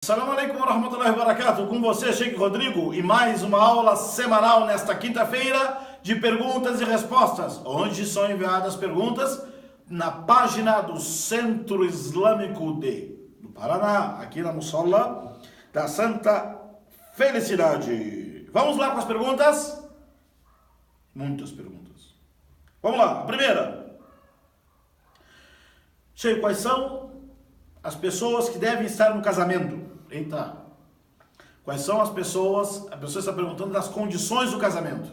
Assalamu alaikum wa rahmatullahi wa barakatuh. Com você, Sheikh Rodrigo, e mais uma aula semanal nesta quinta-feira de perguntas e respostas, onde são enviadas perguntas na página do Centro Islâmico do Paraná, aqui na Mussola da Santa Felicidade. Vamos lá com as perguntas? Muitas perguntas. Vamos lá, a primeira. Sheikh, quais são as pessoas que devem estar no casamento? Eita! Quais são as pessoas? A pessoa está perguntando das condições do casamento.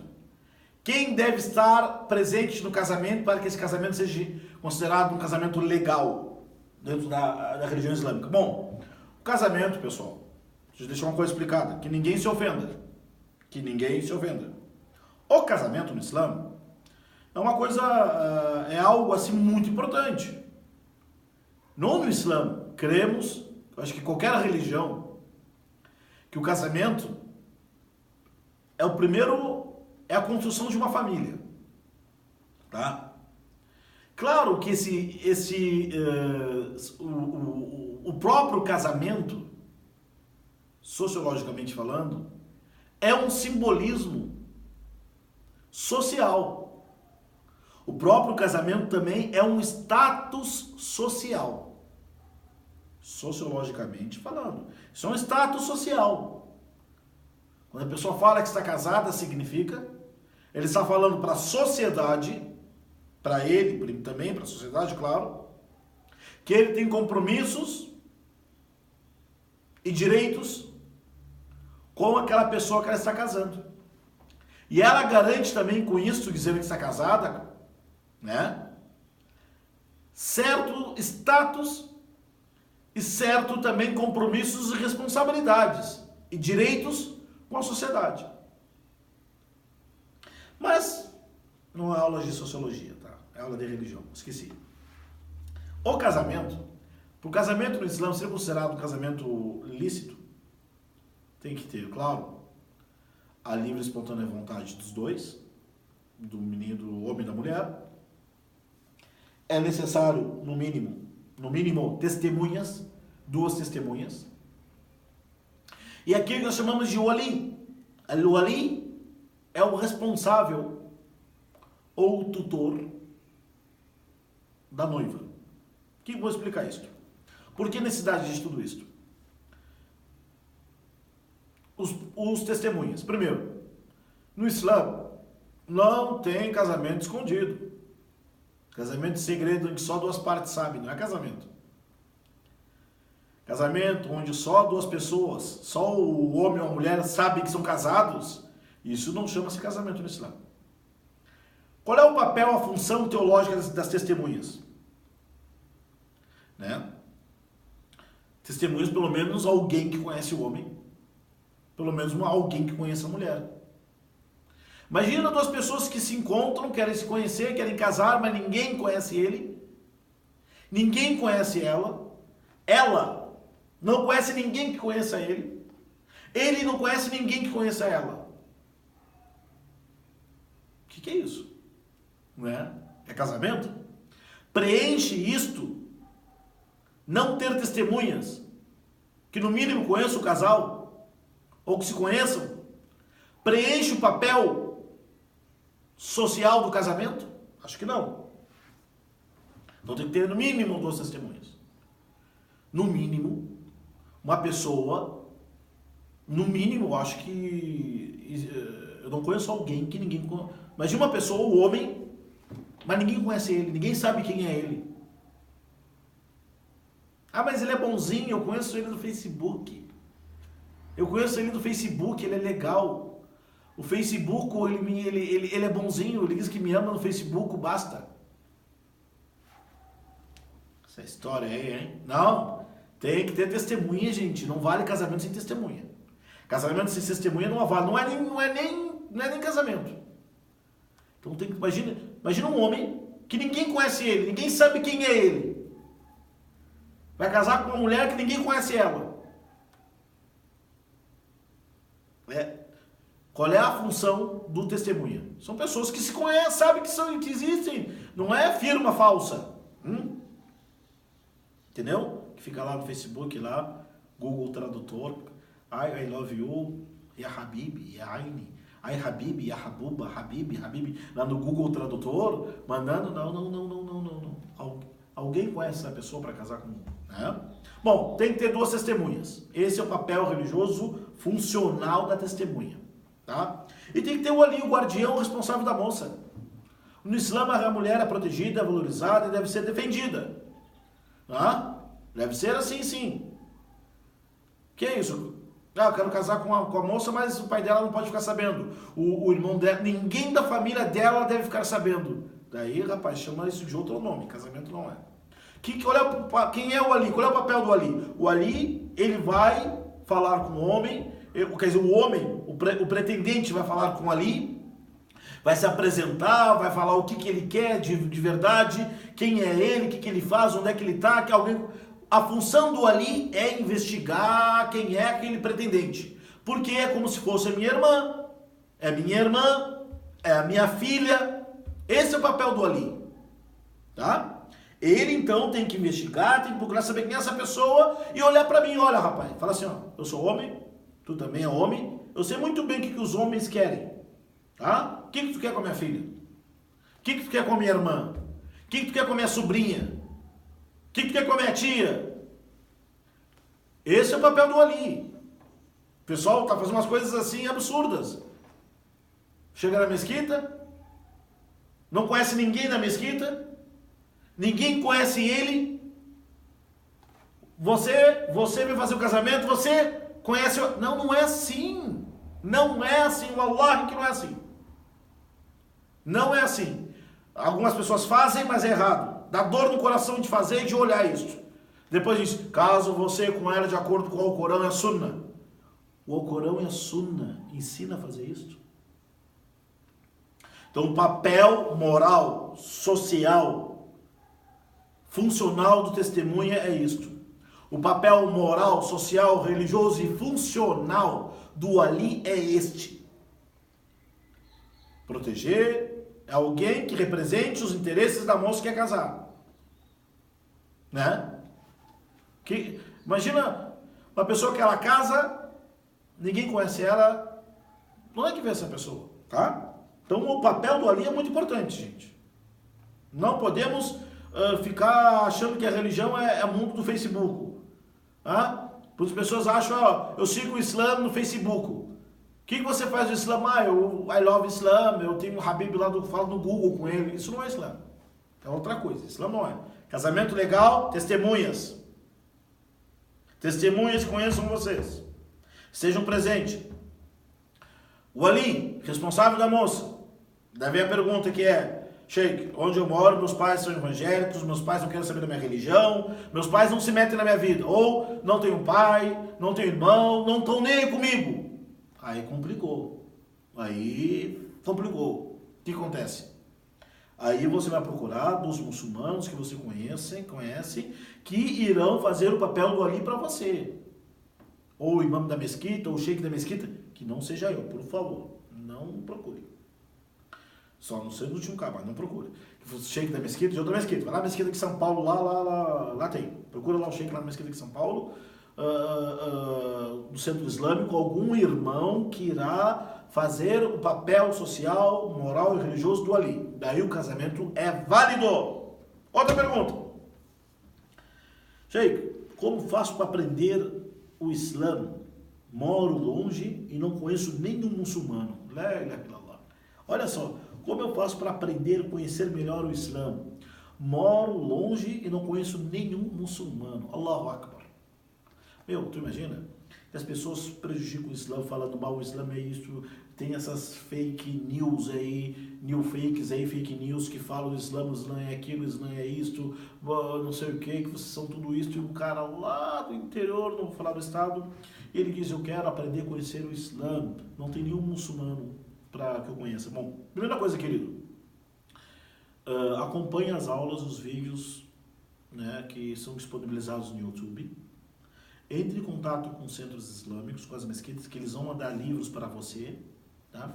Quem deve estar presente no casamento para que esse casamento seja considerado um casamento legal dentro da religião islâmica? Bom, o casamento, pessoal, deixa eu deixar uma coisa explicada, que ninguém se ofenda. Que ninguém se ofenda. O casamento no Islã é uma coisa, é algo assim muito importante. No Islã, cremos, acho que qualquer religião, que o casamento é a construção de uma família, tá? Claro que o próprio casamento, sociologicamente falando, é um simbolismo social. O próprio casamento também é um status social. Sociologicamente falando, isso é um status social. Quando a pessoa fala que está casada, significa ele está falando para a sociedade, para ele também, para a sociedade, claro, que ele tem compromissos e direitos com aquela pessoa que ela está casando. E ela garante também com isso, dizendo que está casada, né? Certo status e certo também compromissos e responsabilidades e direitos com a sociedade. Mas não é aula de sociologia, tá? É aula de religião, esqueci. O casamento, para o casamento no Islã ser considerado um casamento lícito, tem que ter, claro, a livre e espontânea vontade dos dois, do menino, do homem e da mulher. É necessário, no mínimo, testemunhas, 2 testemunhas. E aqui nós chamamos de wali. O wali é o responsável ou o tutor da noiva. O que eu vou explicar isso? Por que necessidade de tudo isso? Os testemunhas. Primeiro, no Islã não tem casamento escondido. Casamento de segredo onde só 2 partes sabem, não é casamento. Casamento onde só 2 pessoas, só o homem ou a mulher sabem que são casados, isso não chama-se casamento no Islã. Qual é o papel, a função teológica das testemunhas? Né? Testemunhas, pelo menos alguém que conhece o homem, pelo menos alguém que conhece a mulher. Imagina 2 pessoas que se encontram, querem se conhecer, querem casar, mas ninguém conhece ele, ninguém conhece ela, ela não conhece ninguém que conheça ele não conhece ninguém que conheça ela. O que é isso? Não é? É casamento? Preenche isto, não ter testemunhas, que no mínimo conheçam o casal, ou que se conheçam, preenche o papel social do casamento? Acho que não. Então tem que ter no mínimo 2 testemunhas. No mínimo, uma pessoa, no mínimo, acho que eu não conheço alguém que ninguém conhece. Mas de uma pessoa, o homem, mas ninguém conhece ele, ninguém sabe quem é ele. Ah, mas ele é bonzinho, eu conheço ele do Facebook. Eu conheço ele do Facebook, ele é legal. O Facebook, ele é bonzinho, ele diz que me ama no Facebook, basta. Essa história aí, hein? Não, tem que ter testemunha, gente. Não vale casamento sem testemunha. Casamento sem testemunha não vale, não é nem casamento. Então tem que, imagina um homem que ninguém conhece ele, ninguém sabe quem é ele. Vai casar com uma mulher que ninguém conhece ela. Qual é a função do testemunha? São pessoas que se conhecem, sabem que existem. Não é firma falsa. Entendeu? Que fica lá no Facebook, lá, Google Tradutor, I love you, ya Habibi, ya Aini, ai Habibi, ya Habuba, Habibi, Habibi, lá no Google Tradutor, mandando, não. Alguém conhece essa pessoa para casar comigo, né? Bom, tem que ter duas testemunhas. Esse é o papel religioso funcional da testemunha, tá? E tem que ter ali o guardião responsável da moça. No Islã, a mulher é protegida, valorizada e deve ser defendida. Tá? Deve ser assim, sim. Que é isso? Eu quero casar com a moça, mas o pai dela não pode ficar sabendo. O irmão dela, ninguém da família dela deve ficar sabendo. Daí, rapaz, chama isso de outro nome. Casamento não é. Quem é o Ali? Qual é o papel do Ali? O Ali, ele vai falar com o homem, quer dizer, o homem, o pretendente vai falar com o Ali, vai se apresentar, vai falar o que ele quer de verdade, quem é ele, o que ele faz, onde é que ele está, que alguém... A função do Ali é investigar quem é aquele pretendente. Porque é como se fosse a minha irmã, é a minha filha. Esse é o papel do Ali. Tá? Ele então tem que investigar, tem que procurar saber quem é essa pessoa e olhar para mim. Olha, rapaz, fala assim, ó, eu sou homem, tu também é homem, eu sei muito bem o que os homens querem. Tá? O que tu quer com a minha filha? O que tu quer com a minha irmã? O que tu quer com a minha sobrinha? O que tu quer com a minha tia? Esse é o papel do Ali. O pessoal tá fazendo umas coisas assim absurdas. Chega na mesquita, não conhece ninguém na mesquita, ninguém conhece ele. Você vai fazer o casamento, você conhece... Não é assim. Não é assim. Wallahi que não é assim. Não é assim. Algumas pessoas fazem, mas é errado. Dá dor no coração de fazer e de olhar isso. Depois diz, caso você com ela de acordo com o Alcorão e a Sunna. O Alcorão e a Sunna ensina a fazer isso. Então o papel moral, social, funcional do testemunha é isto. O papel moral, social, religioso e funcional do Ali é este. Proteger alguém que represente os interesses da moça que quer casar. Né? Imagina uma pessoa que ela casa, ninguém conhece ela, não é que vê essa pessoa, tá? Então o papel do Ali é muito importante, gente. Não podemos ficar achando que a religião é o mundo do Facebook. Tá? As pessoas acham, ó, eu sigo o Islã no Facebook. O que você faz do Islã? I love Islam, eu tenho um Habib lá falo no Google com ele. Isso não é Islã. É outra coisa. Islã não é. Casamento legal, testemunhas. Testemunhas conheçam vocês. Estejam presentes. O Ali, responsável da moça. Daí vem a pergunta que é, Sheikh, onde eu moro, meus pais são evangélicos, meus pais não querem saber da minha religião, meus pais não se metem na minha vida. Ou não tenho pai, não tenho irmão, não estão nem aí comigo. Aí complicou. O que acontece? Aí você vai procurar dos muçulmanos que você conhece, que irão fazer o papel do Ali para você. Ou o imã da mesquita, ou o sheik da mesquita, que não seja eu, por favor, não procure. Só não sei no último caso, mas não procure. O sheik da mesquita, de outra mesquita. Vai lá na mesquita de São Paulo, lá tem. Procura lá o sheik lá na mesquita de São Paulo, do centro islâmico, algum irmão que irá fazer o papel social, moral e religioso do Ali. Daí o casamento é válido. Outra pergunta. Sheik, como faço para aprender o Islã? Moro longe e não conheço nenhum muçulmano. Olha só, como eu faço para aprender e conhecer melhor o Islã? Moro longe e não conheço nenhum muçulmano. Allahu Akbar. Tu imagina? As pessoas prejudicam o Islã, falando mal, o Islã é isso, tem essas fake news aí, fake news que falam o Islã é aquilo, o Islã é isto, não sei o que vocês são tudo isso, e um cara lá do interior, não vou falar do estado, ele diz, eu quero aprender a conhecer o Islã, não tem nenhum muçulmano para que eu conheça. Bom, primeira coisa, querido, acompanhe as aulas, os vídeos, né, que são disponibilizados no YouTube. Entre em contato com centros islâmicos, com as mesquitas, que eles vão mandar livros para você, tá?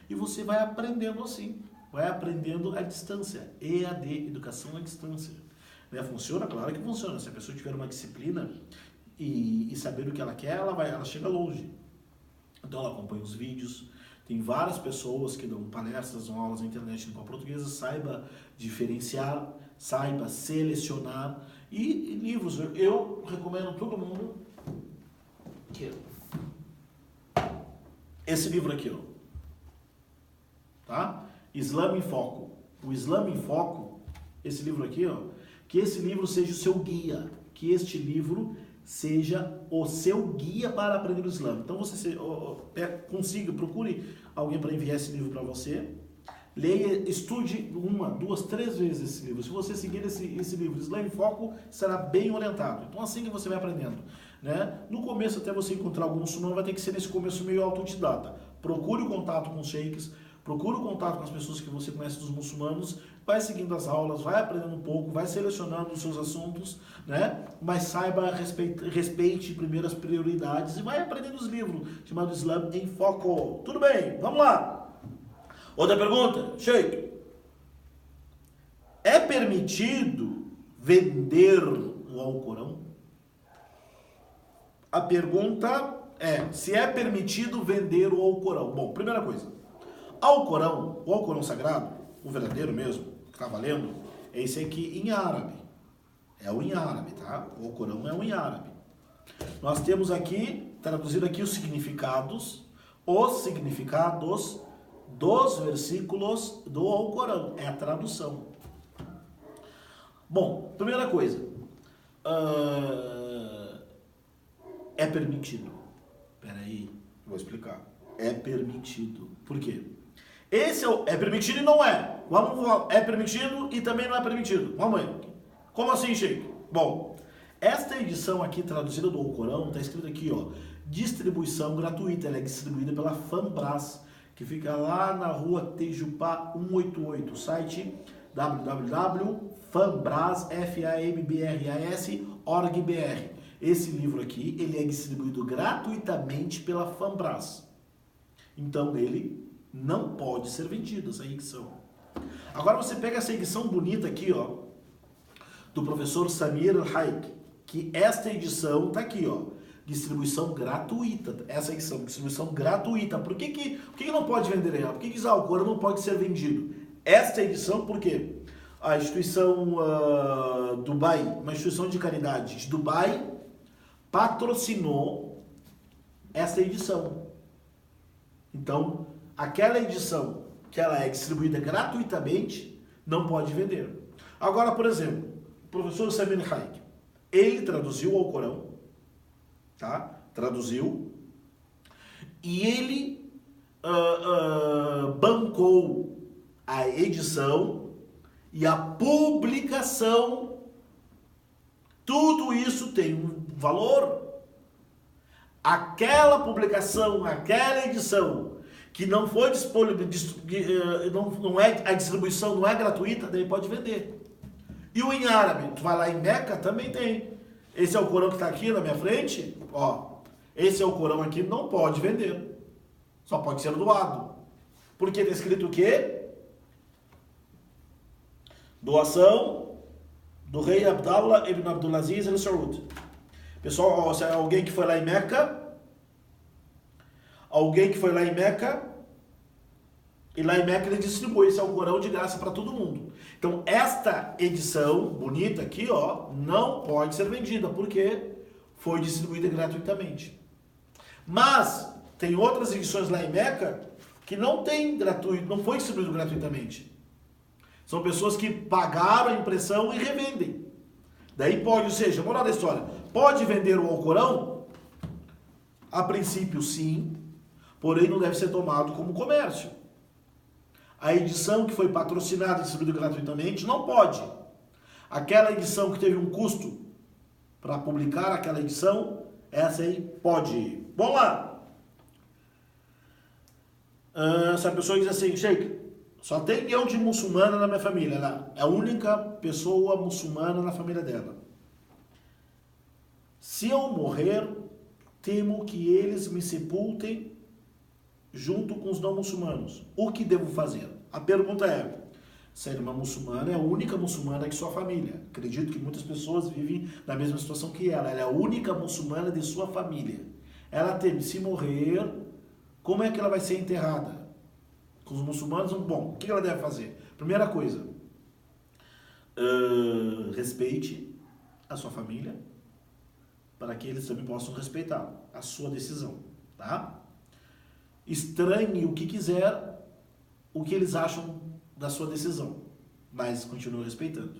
E você vai aprendendo assim, vai aprendendo à distância, EAD, educação à distância. Né? Funciona? Claro que funciona. Se a pessoa tiver uma disciplina e saber o que ela quer, ela chega longe. Então ela acompanha os vídeos. Tem várias pessoas que dão palestras, dão aulas na internet em língua portuguesa. Saiba diferenciar, saiba selecionar. E livros, eu recomendo todo mundo que esse livro aqui, ó, tá? Islã em Foco. O Islã em Foco, esse livro aqui, ó, que esse livro seja o seu guia, que este livro seja o seu guia para aprender o Islã. Então você consiga, procure alguém para enviar esse livro para você. Leia, estude 1, 2, 3 vezes esse livro. Se você seguir esse livro, Islã em Foco, será bem orientado. Então assim que você vai aprendendo, né? No começo, até você encontrar algum muçulmano, vai ter que ser nesse começo meio autodidata. Procure o contato com os sheiks, procure o contato com as pessoas que você conhece dos muçulmanos, vai seguindo as aulas, vai aprendendo um pouco, vai selecionando os seus assuntos, né? Mas saiba, respeite primeiro as prioridades e vai aprendendo os livros, chamado Islã em Foco. Tudo bem, vamos lá. Outra pergunta, Sheik. É permitido vender o Alcorão? A pergunta é, se é permitido vender o Alcorão. Bom, primeira coisa, o Alcorão sagrado, o verdadeiro mesmo, que está valendo, é esse aqui em árabe. É o em árabe, tá? O Alcorão é o em árabe. Nós temos aqui, traduzido aqui os significados dos versículos do Alcorão. É a tradução. Bom, primeira coisa, é permitido. Peraí, vou explicar. É permitido. Por quê? Esse é permitido e não é. Vamos falar, é permitido e também não é permitido. Vamos ver. Como assim, Sheik? Bom, esta edição aqui traduzida do Alcorão está escrito aqui, ó, distribuição gratuita. Ela é distribuída pela Fambras, que fica lá na rua Tejupá 188, site www.fambras.org.br. Esse livro aqui, ele é distribuído gratuitamente pela Fambras. Então, ele não pode ser vendido, essa edição. Agora, você pega essa edição bonita aqui, ó, do professor Samir Al-Haik, que esta edição tá aqui, ó, distribuição gratuita. Essa edição, distribuição gratuita. Por que não pode vender ela? Por que diz, o Alcorão não pode ser vendido? Esta edição, por quê? A instituição Dubai, uma instituição de caridade de Dubai, patrocinou essa edição. Então, aquela edição que ela é distribuída gratuitamente, não pode vender. Agora, por exemplo, o professor Samir Haik, ele traduziu o Alcorão, tá? Traduziu, e ele bancou a edição e a publicação. Tudo isso tem um valor. Aquela publicação, aquela edição que não foi disponível, não é a distribuição não é gratuita, daí pode vender. E o em árabe, tu vai lá em Meca, também tem. Esse é o Corão que está aqui na minha frente, ó. Esse é o Corão aqui, não pode vender. Só pode ser doado. Porque está escrito o quê? Doação do rei Abdallah ibn Abdulaziz al-Saud. Pessoal, se é alguém que foi lá em Meca, e lá em Meca ele distribui esse Alcorão de graça para todo mundo. Então, esta edição bonita aqui, ó, não pode ser vendida, porque foi distribuída gratuitamente. Mas, tem outras edições lá em Meca que não tem gratuito, não foi distribuído gratuitamente. São pessoas que pagaram a impressão e revendem. Daí pode, ou seja, moral da história, pode vender o Alcorão? A princípio, sim, porém não deve ser tomado como comércio. A edição que foi patrocinada e distribuída gratuitamente não pode. Aquela edição que teve um custo para publicar aquela edição, essa aí pode. Vamos lá. Essa pessoa diz assim, Sheik, só tem eu de muçulmana na minha família. Ela é a única pessoa muçulmana na família dela. Se eu morrer, temo que eles me sepultem junto com os não muçulmanos. O que devo fazer? A pergunta é, Ser uma muçulmana é a única muçulmana que sua família. Acredito que muitas pessoas vivem na mesma situação que ela. Ela é a única muçulmana de sua família. Ela teme, se morrer, como é que ela vai ser enterrada? Com os muçulmanos, bom, o que ela deve fazer? Primeira coisa, respeite a sua família, para que eles também possam respeitar a sua decisão, tá? Estranhe o que quiser, o que eles acham da sua decisão, mas continue respeitando.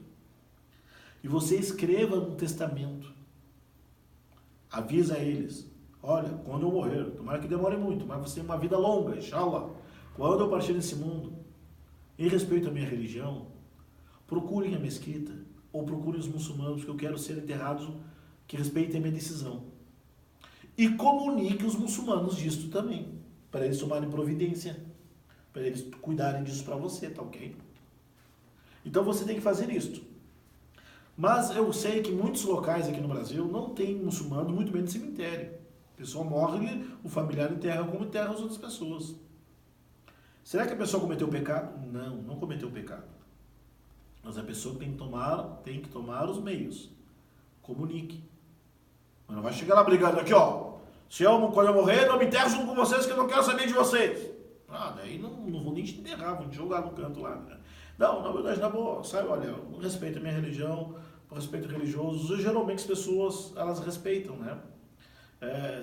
E você escreva um testamento, avisa eles, olha, quando eu morrer, tomara que demore muito, mas você tem uma vida longa, inshallah, quando eu partir desse mundo, em respeito à minha religião, procurem a mesquita, ou procurem os muçulmanos, que eu quero ser enterrado, que respeitem a minha decisão. E comunique os muçulmanos disto também, para eles tomarem providência, para eles cuidarem disso para você, tá ok? Então você tem que fazer isto. Mas eu sei que muitos locais aqui no Brasil não tem muçulmano, muito menos cemitério. A pessoa morre, o familiar enterra como enterra as outras pessoas. Será que a pessoa cometeu pecado? Não, não cometeu pecado. Mas a pessoa tem que tomar os meios. Comunique. Mas não vai chegar lá brigando aqui, ó. Quando eu morrer, não me enterro junto com vocês, que eu não quero saber de vocês. Daí não vou nem te enterrar, vou te jogar no canto lá. Né? Não, na verdade, na boa, sabe, olha, eu respeito a minha religião, eu respeito religiosos, e geralmente as pessoas, elas respeitam, né?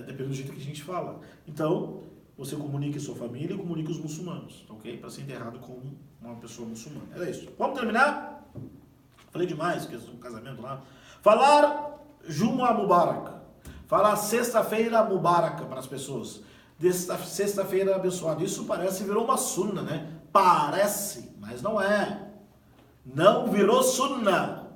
Depende do jeito que a gente fala. Então, você comunique a sua família e comunique os muçulmanos, ok? Para ser enterrado como uma pessoa muçulmana. Era isso. Vamos terminar? Falei demais, que é um casamento lá. Falar Jumu'ah Mubarak. Falar sexta-feira Mubarak para as pessoas. Sexta-feira abençoada. Isso parece virou uma sunna, né? Parece, mas não é. Não virou sunna.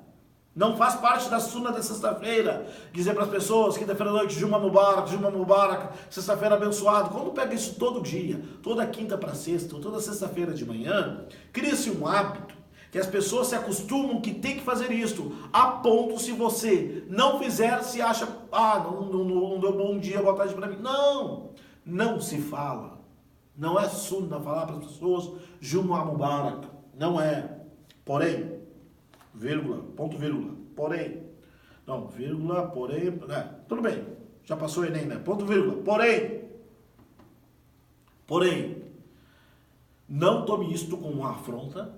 Não faz parte da sunna da sexta-feira. Dizer para as pessoas, quinta-feira à noite, Jumu'ah Mubarak, sexta-feira abençoado. Quando pega isso todo dia, toda quinta para sexta, ou toda sexta-feira de manhã, cria-se um hábito que as pessoas se acostumam que tem que fazer isso. A ponto, se você não fizer, se acha, não deu bom dia, boa tarde para mim. Não se fala. Não é sunna falar para as pessoas Jumu'ah Mubarak. Não é. Porém, vírgula, ponto vírgula, porém. Não, vírgula, porém. Tudo bem. Já passou o Enem, né? Ponto vírgula. Porém, não tome isto como uma afronta,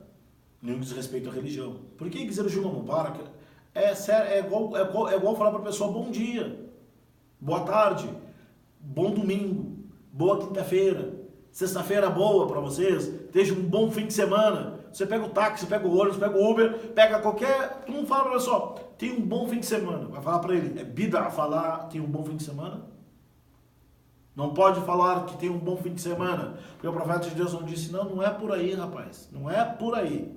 nenhum desrespeito à religião. Porque dizer o Jumu'ah Mubarak é igual falar para a pessoa bom dia, boa tarde, bom domingo, boa quinta-feira, sexta-feira boa para vocês, esteja um bom fim de semana. Você pega o táxi, pega o ônibus, pega o Uber, pega qualquer... Tu não fala para a pessoa, tem um bom fim de semana. Vai falar para ele, é bid'a falar tem um bom fim de semana? Não pode falar que tem um bom fim de semana, porque o profeta de Deus não disse, não é por aí, rapaz, não é por aí.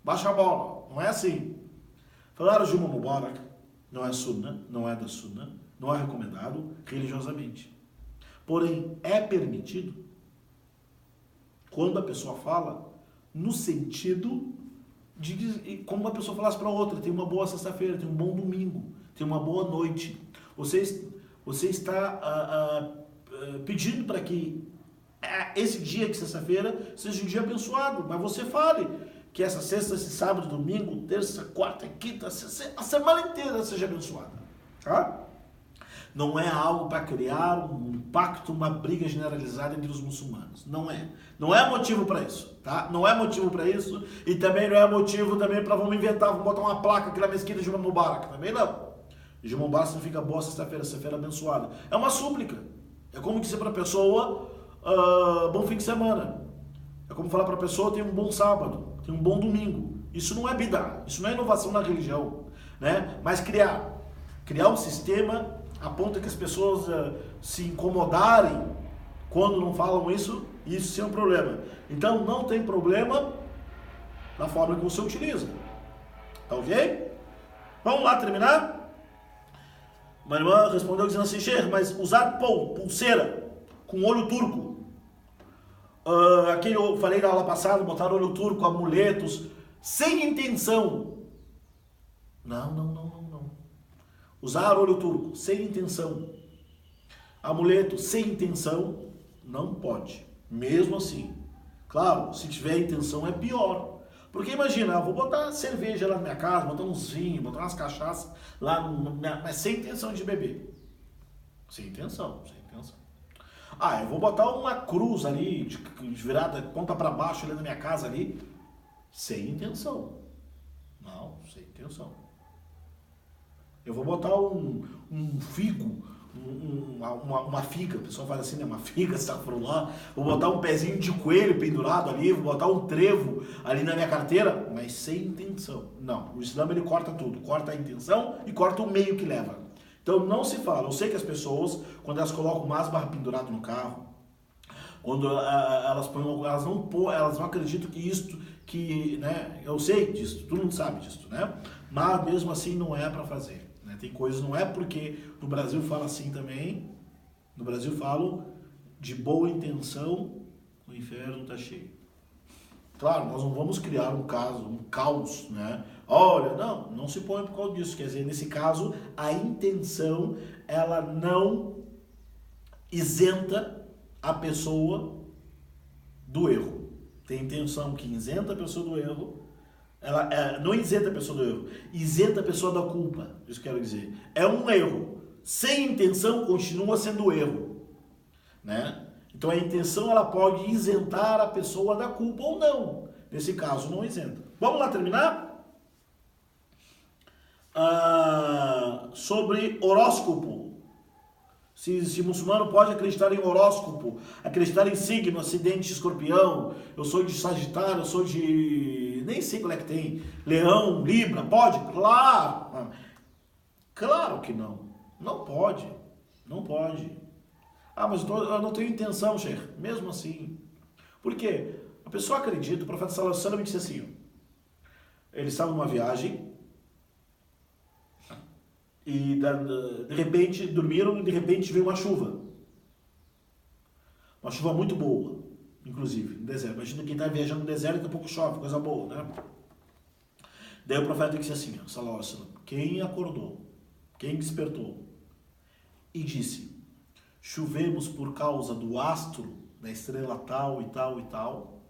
Baixa a bola, não é assim. Falar o Jumu'ah Mubarak não é sunna, não é da sunna, não é recomendado religiosamente. Porém, é permitido quando a pessoa fala no sentido de como uma pessoa falasse para outra, tem uma boa sexta-feira, tem um bom domingo, tem uma boa noite. Você está pedindo para que esse dia de sexta-feira seja um dia abençoado, mas você fale que essa sexta, esse sábado, domingo, terça, quarta, quinta, a semana inteira seja abençoada. Tá? Não é algo para criar um impacto, uma briga generalizada entre os muçulmanos. Não é. Não é motivo para isso, tá? Não é motivo para isso e também não é motivo também para vamos botar uma placa aqui na mesquita de Jumu'ah Mubarak. Também não. Jumu'ah Mubarak significa boa sexta-feira abençoada. É uma súplica. É como dizer para a pessoa bom fim de semana. É como falar para a pessoa tem um bom sábado, tem um bom domingo. Isso não é bid'a, isso não é inovação na religião, né? Mas criar um sistema a ponto que as pessoas se incomodarem quando não falam isso sim é um problema. Então não tem problema na forma que você utiliza. Tá ok? Vamos lá terminar? Uma irmã respondeu dizendo assim, Sheikh, mas usar pulseira com olho turco. Aqui eu falei na aula passada, botar olho turco, amuletos, sem intenção. Não. Usar olho turco sem intenção, amuleto sem intenção, não pode. Mesmo assim, claro, se tiver intenção é pior, Porque imagina, eu vou botar cerveja lá na minha casa, botar uns vinhos, botar umas cachaças lá, mas sem intenção de beber. Sem intenção. Ah, eu vou botar uma cruz ali, de virada ponta para baixo ali na minha casa ali, sem intenção. Não, sem intenção. Eu vou botar um figo, uma figa, o pessoal fala assim, né? Uma figa, lá. Vou botar um pezinho de coelho pendurado ali, vou botar um trevo ali na minha carteira, mas sem intenção. Não, o Islã ele corta tudo, corta a intenção e corta o meio que leva. Então não se fala. Eu sei que as pessoas, quando elas colocam uma barra pendurado no carro, quando elas põem, elas não acreditam que isto, né? Eu sei disso, todo mundo sabe disso, né? Mas mesmo assim não é para fazer. Né? Tem coisas, não é porque no Brasil fala assim também. No Brasil falam de boa intenção, o inferno está cheio. Claro, nós não vamos criar um caos, né? Olha, não se põe por causa disso. Quer dizer, nesse caso, a intenção, ela não isenta a pessoa do erro. Tem intenção que isenta a pessoa do erro, ela não isenta a pessoa do erro, isenta a pessoa da culpa. Isso que eu quero dizer. É um erro. Sem intenção, continua sendo erro, né? Então a intenção ela pode isentar a pessoa da culpa ou não. Nesse caso não isenta. Vamos lá terminar? Sobre horóscopo. Se muçulmano pode acreditar em horóscopo, acreditar em signo, acidente de escorpião, eu sou de Sagitário, eu sou de... nem sei qual é que tem. Leão, Libra, pode? Claro! Claro que não. Não pode. Não pode. Ah, mas eu não tenho intenção, Sheikh. Mesmo assim. Por quê? A pessoa acredita, o profeta sallallahu alaihi wasallam disse assim, ele estava numa viagem e de repente dormiram e de repente veio uma chuva. Uma chuva muito boa, inclusive, no deserto. Imagina quem está viajando no deserto, daqui a pouco chove, coisa boa, né? Daí o profeta disse assim, sallallahu alaihi wasallam, quem acordou, quem despertou e disse, chovemos por causa do astro, da estrela tal e tal e tal,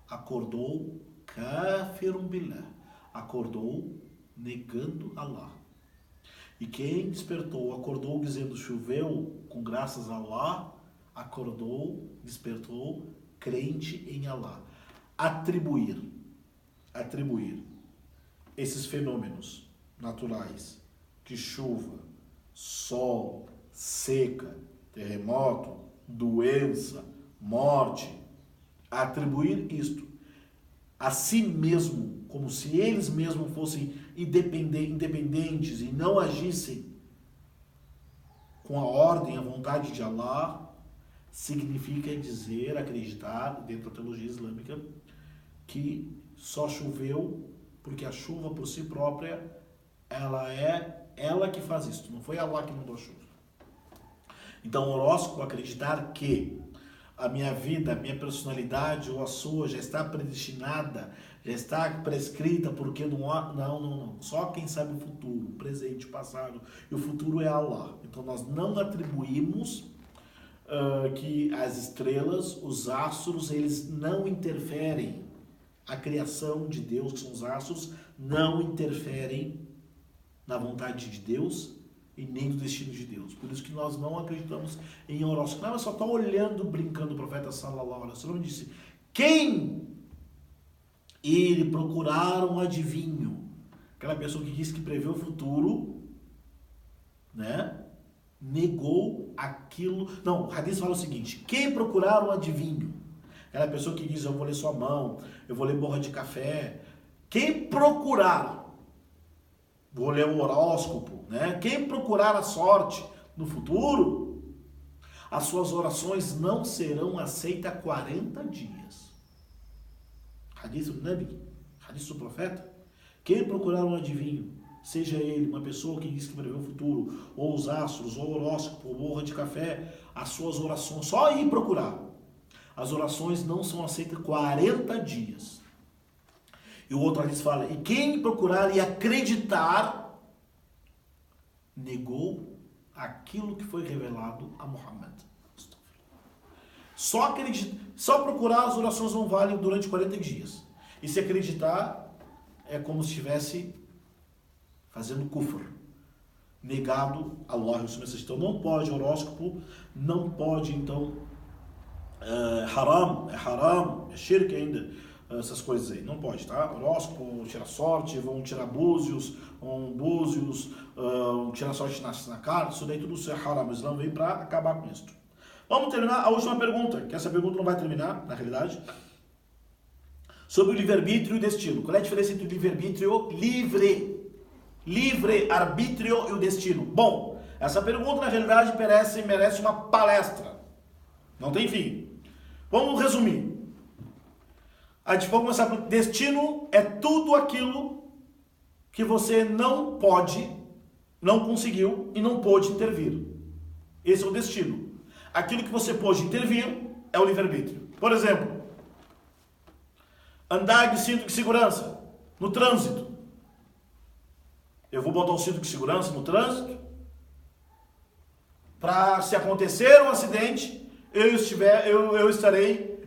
acordou kafirun billah, acordou negando Allah. E quem despertou, acordou dizendo choveu com graças a Allah, acordou, despertou crente em Allah. Atribuir esses fenômenos naturais de chuva, sol, seca, terremoto, doença, morte, atribuir isto a si mesmo, como se eles mesmos fossem independentes e não agissem com a ordem, a vontade de Allah, significa dizer, acreditar, dentro da teologia islâmica, que só choveu porque a chuva por si própria, ela que faz isso, não foi Allah que mandou a chuva. Então, o horóscopo acreditar que a minha vida, a minha personalidade ou a sua já está predestinada, já está prescrita, porque não há... Não. Só quem sabe o futuro, o presente, o passado, e o futuro é Allah. Então, nós não atribuímos que as estrelas, os astros, eles não interferem. A criação de Deus, que são os astros, não interferem na vontade de Deus e nem do destino de Deus. Por isso que nós não acreditamos em horóscopo. Não, mas só está olhando, brincando. O profeta sallallahu alaihi wasallam disse, quem ele procurar um adivinho, aquela pessoa que diz que prevê o futuro, né, negou aquilo. Não, o hadith fala o seguinte, quem procurar um adivinho, aquela pessoa que diz, eu vou ler sua mão, eu vou ler borra de café, quem procurar, vou ler o horóscopo, né? Quem procurar a sorte no futuro, as suas orações não serão aceitas 40 dias. Hadith do Nabi, hadith do profeta. Quem procurar um adivinho, seja ele uma pessoa que diz que prevê o futuro, ou os astros, ou o horóscopo, ou borra de café, as suas orações, só ir procurar. As orações não são aceitas 40 dias. E o outro hadith fala, e quem procurar e acreditar, negou aquilo que foi revelado a Muhammad. Só procurar, as orações não valem durante 40 dias. E se acreditar, é como se estivesse fazendo kufr, negado a Allah e o seu mensageiro. Então não pode horóscopo, não pode então haram, é shirk ainda, essas coisas aí, não pode, tá? Horóscopo, tirar sorte, vão tirar búzios, tirar sorte na carta, isso daí tudo isso é haram. O Islã vem para acabar com isso. Vamos terminar a última pergunta, que essa pergunta não vai terminar, na realidade, sobre o livre-arbítrio e o destino. Qual é a diferença entre o livre-arbítrio livre-arbítrio e o destino? Bom, essa pergunta na realidade merece uma palestra. Não tem fim. Vamos resumir. A gente vai começar por destino é tudo aquilo que você não pode, não conseguiu e não pôde intervir. Esse é o destino. Aquilo que você pôde intervir é o livre-arbítrio. Por exemplo, andar de cinto de segurança no trânsito. Eu vou botar o cinto de segurança no trânsito para, se acontecer um acidente, eu estarei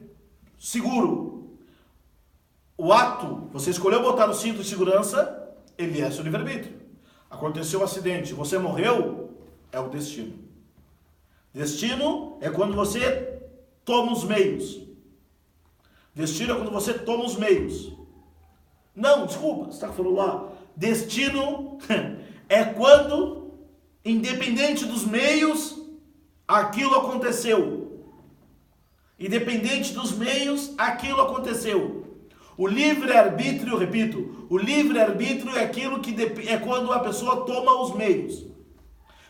seguro. O ato, você escolheu botar o cinto de segurança, ele é seu livre-arbítrio. Aconteceu um acidente, você morreu, é o destino. Destino é quando você toma os meios. Destino é quando você toma os meios. Não, desculpa, você está falando lá. Destino é quando, independente dos meios, aquilo aconteceu. Independente dos meios, aquilo aconteceu. O livre-arbítrio, repito, o livre-arbítrio é aquilo que é quando a pessoa toma os meios.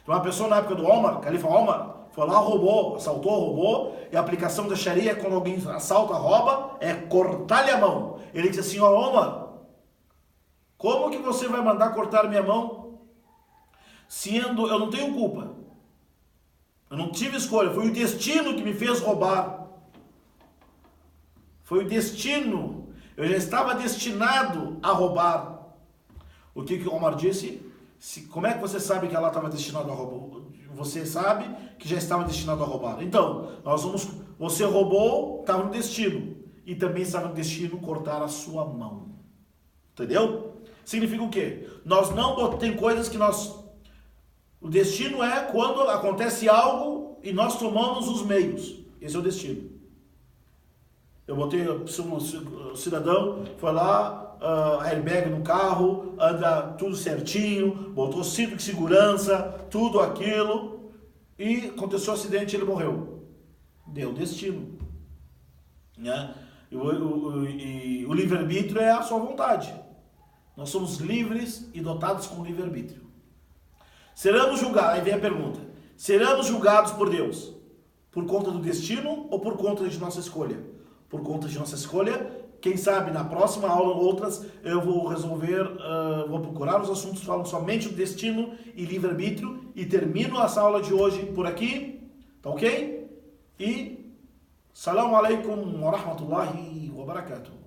Então, uma pessoa na época do Omar, Califa Omar, foi lá, roubou, assaltou, roubou, e a aplicação da Sharia, quando alguém assalta, rouba, é cortar-lhe a mão. Ele disse assim, ó Omar, como que você vai mandar cortar minha mão, sendo eu não tenho culpa? Eu não tive escolha, foi o destino que me fez roubar. Foi o destino. Eu já estava destinado a roubar. O que Omar disse? Como é que você sabe que ela estava destinada a roubar? Você sabe que já estava destinado a roubar. Então, você roubou, estava no destino. E também estava no destino cortar a sua mão. Entendeu? Significa o quê? Tem coisas que o destino é quando acontece algo e nós tomamos os meios. Esse é o destino. Eu botei um cidadão, foi lá, airbag no carro, anda tudo certinho, botou cinto de segurança, tudo aquilo, e aconteceu um acidente e ele morreu. Deu destino. Né? E o livre-arbítrio é a sua vontade. Nós somos livres e dotados com livre-arbítrio. Seremos julgados, aí vem a pergunta, seremos julgados por Deus por conta do destino ou por conta de nossa escolha? Por conta de nossa escolha. Quem sabe na próxima aula ou outras eu vou vou procurar os assuntos que falam somente do destino e livre-arbítrio e termino essa aula de hoje por aqui, tá ok? E Salam alaikum wa rahmatullahi wa barakatuh.